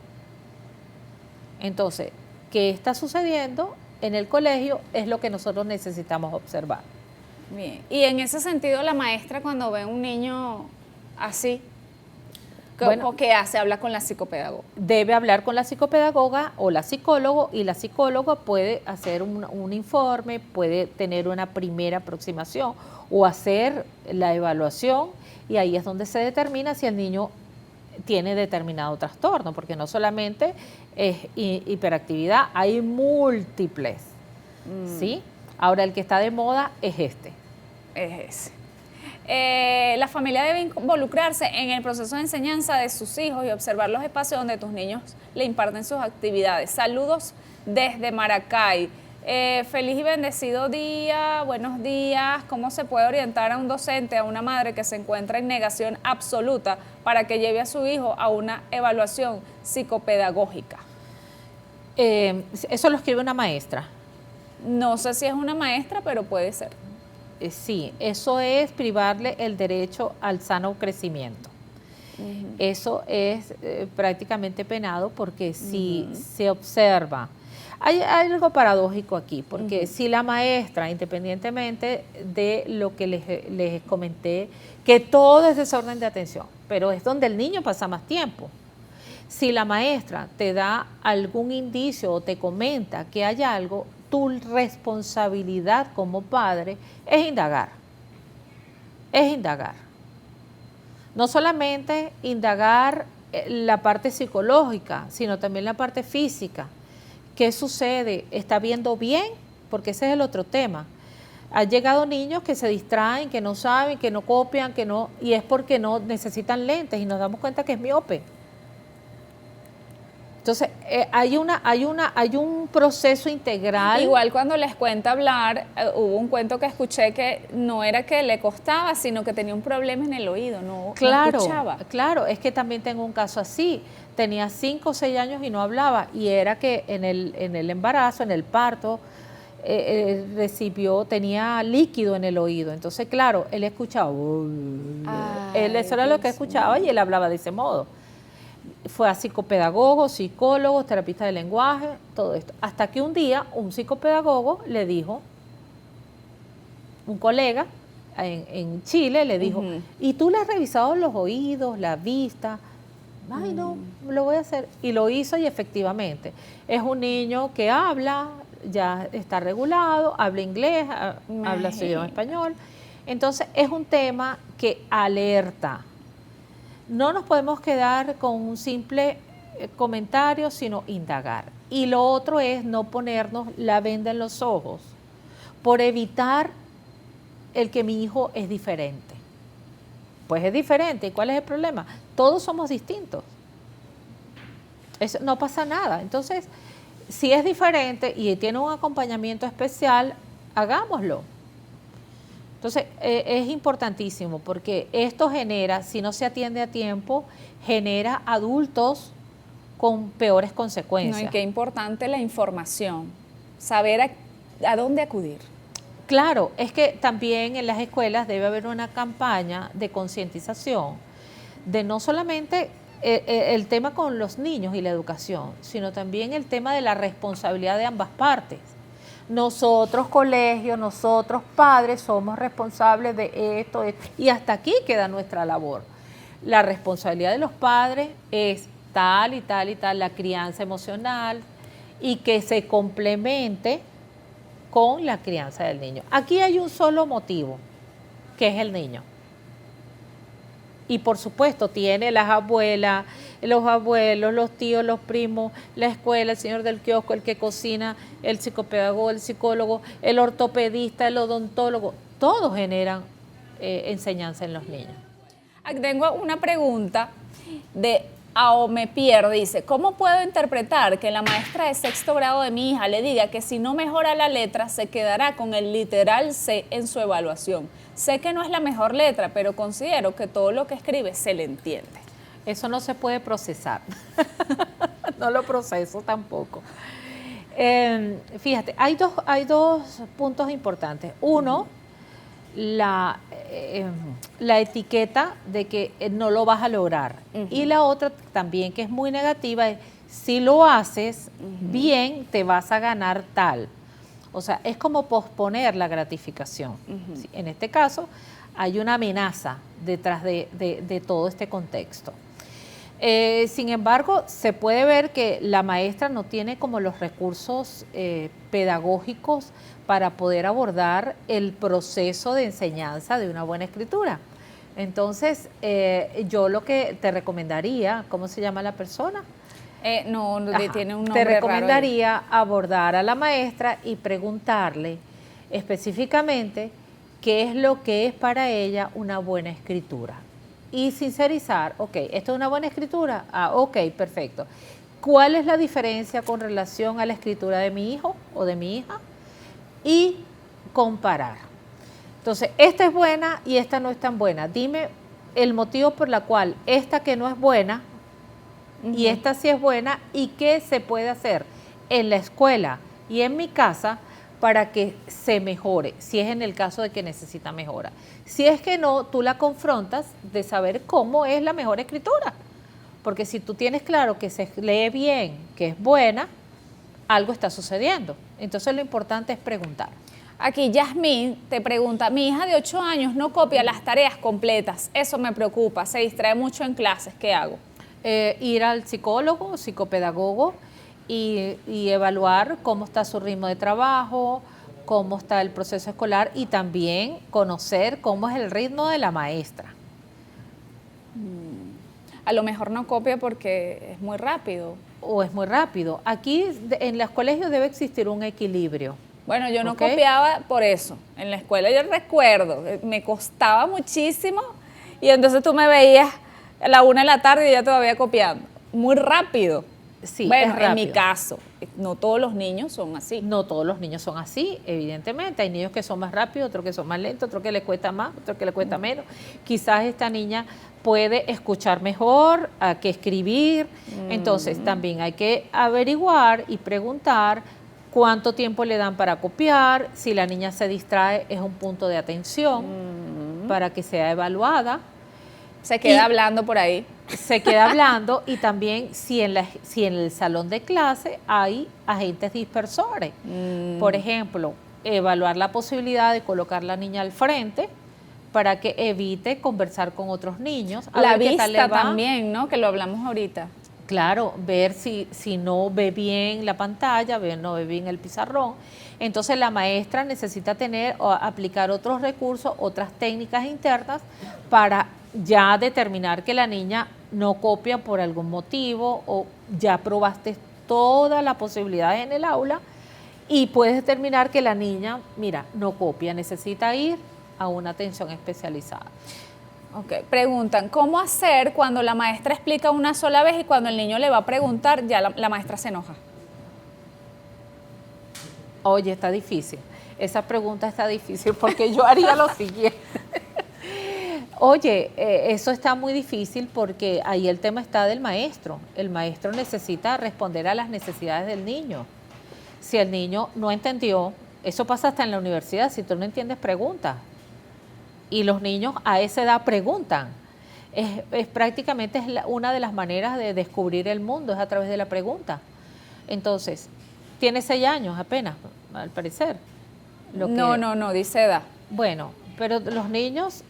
Entonces, ¿qué está sucediendo en el colegio? Es lo que nosotros necesitamos observar. Bien. Y en ese sentido, la maestra cuando ve a un niño así, ¿qué hace? Habla con la psicopedagoga. Debe hablar con la psicopedagoga o la psicóloga, y la psicóloga puede hacer un informe, puede tener una primera aproximación o hacer la evaluación, y ahí es donde se determina si el niño tiene determinado trastorno, porque no solamente es hiperactividad, hay múltiples, ¿sí? Ahora el que está de moda es este. Es ese. La familia debe involucrarse en el proceso de enseñanza de sus hijos y observar los espacios donde tus niños le imparten sus actividades. Saludos desde Maracay. Feliz y bendecido día, buenos días. ¿Cómo se puede orientar a un docente, a una madre que se encuentra en negación absoluta para que lleve a su hijo a una evaluación psicopedagógica? Eso lo escribe una maestra. No sé si es una maestra, pero puede ser. Sí, eso es privarle el derecho al sano crecimiento. Eso es prácticamente penado, porque si se observa, hay algo paradójico aquí, porque si la maestra, independientemente de lo que les comenté, que todo es desorden de atención, pero es donde el niño pasa más tiempo. Si la maestra te da algún indicio o te comenta que hay algo, tu responsabilidad como padre es indagar. Es indagar. No solamente indagar la parte psicológica, sino también la parte física. ¿Qué sucede? ¿Está viendo bien? Porque ese es el otro tema. Han llegado niños que se distraen, que no saben, que no copian, y es porque no necesitan lentes y nos damos cuenta que es miope. Entonces, hay un proceso integral. Igual cuando les cuenta hablar, hubo un cuento que escuché que no era que le costaba, sino que tenía un problema en el oído, no escuchaba. Claro, es que también tengo un caso así. Tenía 5 o 6 años y no hablaba, y era que en el embarazo, en el parto, tenía líquido en el oído. Entonces, claro, él escuchaba. Eso era lo que escuchaba, y él hablaba de ese modo. Fue a psicopedagogo, psicólogo, terapista de lenguaje, todo esto. Hasta que un día un psicopedagogo le dijo, un colega en Chile le dijo, ¿y tú le has revisado los oídos, la vista? Ay, no, lo voy a hacer. Y lo hizo, y efectivamente es un niño que habla, ya está regulado, habla inglés, habla su idioma español. Entonces es un tema que alerta. No nos podemos quedar con un simple comentario, sino indagar. Y lo otro es no ponernos la venda en los ojos por evitar el que mi hijo es diferente. Pues es diferente. ¿Y cuál es el problema? Todos somos distintos. No pasa nada. Entonces, si es diferente y tiene un acompañamiento especial, hagámoslo. Entonces, es importantísimo porque esto genera, si no se atiende a tiempo, genera adultos con peores consecuencias. No, y qué importante la información, saber a dónde acudir. Claro, es que también en las escuelas debe haber una campaña de concientización de no solamente el tema con los niños y la educación, sino también el tema de la responsabilidad de ambas partes. Nosotros, colegios, nosotros, padres, somos responsables de esto, y hasta aquí queda nuestra labor. La responsabilidad de los padres es tal y tal y tal, la crianza emocional, y que se complemente con la crianza del niño. Aquí hay un solo motivo, que es el niño. Y por supuesto tiene las abuelas, los abuelos, los tíos, los primos, la escuela, el señor del kiosco, el que cocina, el psicopedagogo, el psicólogo, el ortopedista, el odontólogo. Todos generan enseñanza en los niños. Aquí tengo una pregunta de Aomepier, dice, ¿cómo puedo interpretar que la maestra de 6º grado de mi hija le diga que si no mejora la letra se quedará con el literal C en su evaluación? Sé que no es la mejor letra, pero considero que todo lo que escribe se le entiende. Eso no se puede procesar. No lo proceso tampoco. Fíjate, hay dos puntos importantes. Uno, la etiqueta de que no lo vas a lograr. Y la otra también, que es muy negativa, es si lo haces bien, te vas a ganar tal. O sea, es como posponer la gratificación. Sí, en este caso, hay una amenaza detrás de todo este contexto. Sin embargo, se puede ver que la maestra no tiene como los recursos pedagógicos para poder abordar el proceso de enseñanza de una buena escritura. Entonces, yo lo que te recomendaría, ¿cómo se llama la persona? Tiene un nombre te recomendaría abordar a la maestra y preguntarle específicamente qué es lo que es para ella una buena escritura. Y sincerizar, ok, ¿esto es una buena escritura? Ah, ok, perfecto. ¿Cuál es la diferencia con relación a la escritura de mi hijo o de mi hija? Y comparar. Entonces, esta es buena y esta no es tan buena. Dime el motivo por la cual esta que no es buena y esta sí es buena, y qué se puede hacer en la escuela y en mi casa para que se mejore, si es en el caso de que necesita mejora. Si es que no, tú la confrontas de saber cómo es la mejor escritura. Porque si tú tienes claro que se lee bien, que es buena, algo está sucediendo. Entonces lo importante es preguntar. Aquí Yasmín te pregunta, mi hija de 8 años no copia las tareas completas, eso me preocupa, se distrae mucho en clases, ¿qué hago? Ir al psicólogo, psicopedagogo, y evaluar cómo está su ritmo de trabajo, cómo está el proceso escolar, y también conocer cómo es el ritmo de la maestra. A lo mejor no copia porque es muy rápido. O es muy rápido. Aquí en los colegios debe existir un equilibrio. Bueno, yo no copiaba por eso. En la escuela yo recuerdo, me costaba muchísimo, y entonces tú me veías a la 1 de la tarde y ya todavía copiando. Muy rápido. Sí, bueno, es rápido. En mi caso, no todos los niños son así. No todos los niños son así, evidentemente. Hay niños que son más rápidos, otros que son más lentos, otros que les cuesta más, otros que les cuesta menos. Quizás esta niña puede escuchar mejor que escribir. Entonces, también hay que averiguar y preguntar cuánto tiempo le dan para copiar. Si la niña se distrae, es un punto de atención para que sea evaluada. Se queda hablando por ahí. Se queda hablando, y también si en el salón de clase hay agentes dispersores. Por ejemplo, evaluar la posibilidad de colocar la niña al frente para que evite conversar con otros niños. La vista también, ¿no? Que lo hablamos ahorita. Claro, ver si no ve bien la pantalla, no ve bien el pizarrón. Entonces la maestra necesita aplicar otros recursos, otras técnicas internas para ya determinar que la niña no copia por algún motivo, o ya probaste todas las posibilidades en el aula y puedes determinar que la niña, mira, no copia, necesita ir a una atención especializada. Ok, preguntan, ¿cómo hacer cuando la maestra explica una sola vez y cuando el niño le va a preguntar, ya la maestra se enoja? Oye, está difícil. Esa pregunta está difícil porque yo haría lo siguiente. Oye, eso está muy difícil porque ahí el tema está del maestro. El maestro necesita responder a las necesidades del niño. Si el niño no entendió, eso pasa hasta en la universidad, si tú no entiendes, pregunta. Y los niños a esa edad preguntan. Prácticamente una de las maneras de descubrir el mundo, es a través de la pregunta. Entonces, tiene 6 años apenas, al parecer. No, dice edad. Bueno, pero los niños,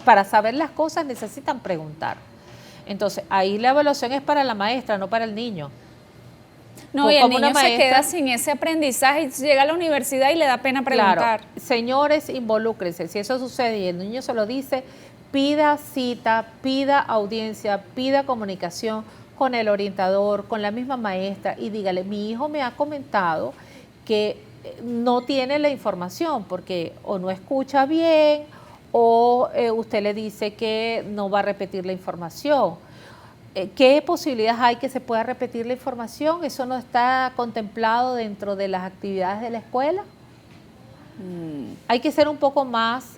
para saber las cosas, necesitan preguntar. Entonces, ahí la evaluación es para la maestra, no para el niño. No, y el niño se queda sin ese aprendizaje y llega a la universidad y le da pena preguntar. Claro, señores, involúcrense. Si eso sucede y el niño se lo dice, pida cita, pida audiencia, pida comunicación con el orientador, con la misma maestra y dígale, mi hijo me ha comentado que no tiene la información porque o no escucha bien o usted le dice que no va a repetir la información. ¿Qué posibilidades hay que se pueda repetir la información? ¿Eso no está contemplado dentro de las actividades de la escuela? Hay que ser un poco más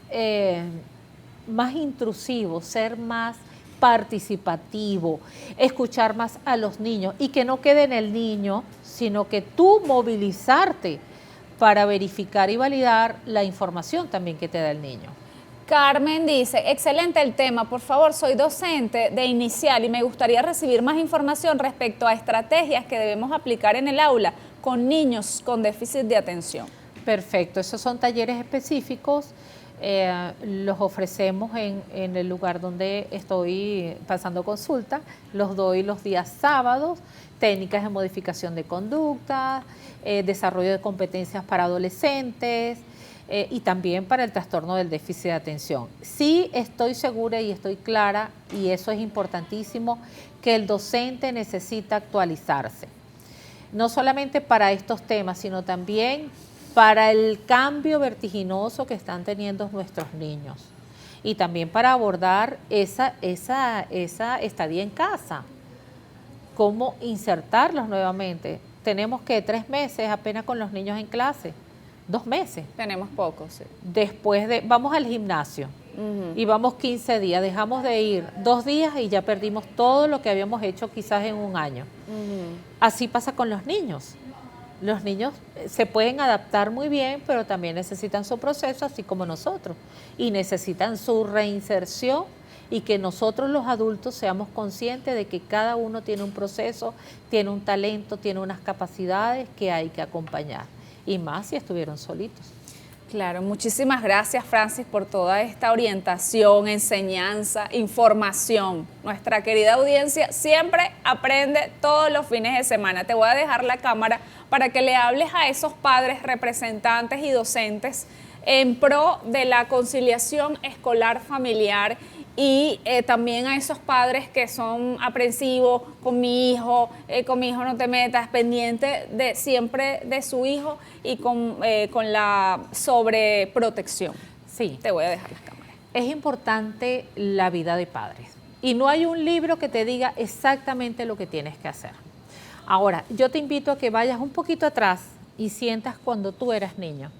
intrusivo, ser más participativo, escuchar más a los niños y que no quede en el niño, sino que tú movilizarte para verificar y validar la información también que te da el niño. Carmen dice, excelente el tema, por favor, soy docente de inicial y me gustaría recibir más información respecto a estrategias que debemos aplicar en el aula con niños con déficit de atención. Perfecto, esos son talleres específicos, los ofrecemos en el lugar donde estoy pasando consulta, los doy los días sábados, técnicas de modificación de conducta, desarrollo de competencias para adolescentes, y también para el trastorno del déficit de atención. Sí estoy segura y estoy clara, y eso es importantísimo, que el docente necesita actualizarse. No solamente para estos temas, sino también para el cambio vertiginoso que están teniendo nuestros niños. Y también para abordar esa estadía en casa. Cómo insertarlos nuevamente. Tenemos que 3 meses apenas con los niños en clase. 2 meses. Tenemos pocos, sí. Después vamos al gimnasio y vamos 15 días, dejamos de ir 2 días y ya perdimos todo lo que habíamos hecho quizás en un año. Así pasa con los niños. Los niños se pueden adaptar muy bien, pero también necesitan su proceso, así como nosotros. Y necesitan su reinserción y que nosotros los adultos seamos conscientes de que cada uno tiene un proceso, tiene un talento, tiene unas capacidades que hay que acompañar. Y más si estuvieron solitos. Claro, muchísimas gracias, Francis, por toda esta orientación, enseñanza, información. Nuestra querida audiencia siempre aprende todos los fines de semana. Te voy a dejar la cámara para que le hables a esos padres, representantes y docentes en pro de la conciliación escolar familiar y también a esos padres que son aprensivos con mi hijo no te metas, pendiente de siempre de su hijo y con la sobreprotección. Sí. Te voy a dejar las cámaras. Es importante la vida de padres y no hay un libro que te diga exactamente lo que tienes que hacer. Ahora, yo te invito a que vayas un poquito atrás y sientas cuando tú eras niño.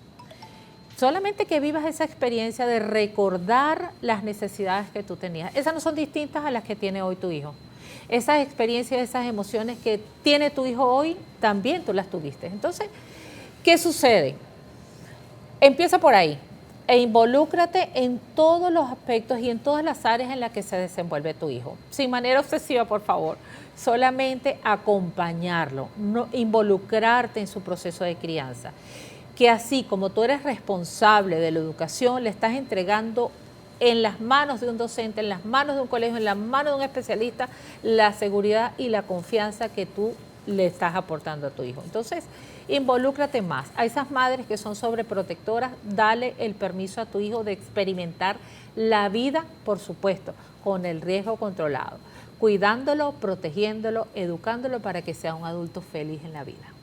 Solamente que vivas esa experiencia de recordar las necesidades que tú tenías. Esas no son distintas a las que tiene hoy tu hijo. Esas experiencias, esas emociones que tiene tu hijo hoy, también tú las tuviste. Entonces, ¿qué sucede? Empieza por ahí e involúcrate en todos los aspectos y en todas las áreas en las que se desenvuelve tu hijo. Sin manera obsesiva, por favor. Solamente acompañarlo, no involucrarte en su proceso de crianza. Que así como tú eres responsable de la educación, le estás entregando en las manos de un docente, en las manos de un colegio, en las manos de un especialista, la seguridad y la confianza que tú le estás aportando a tu hijo. Entonces, involúcrate más. A esas madres que son sobreprotectoras, dale el permiso a tu hijo de experimentar la vida, por supuesto, con el riesgo controlado, cuidándolo, protegiéndolo, educándolo para que sea un adulto feliz en la vida.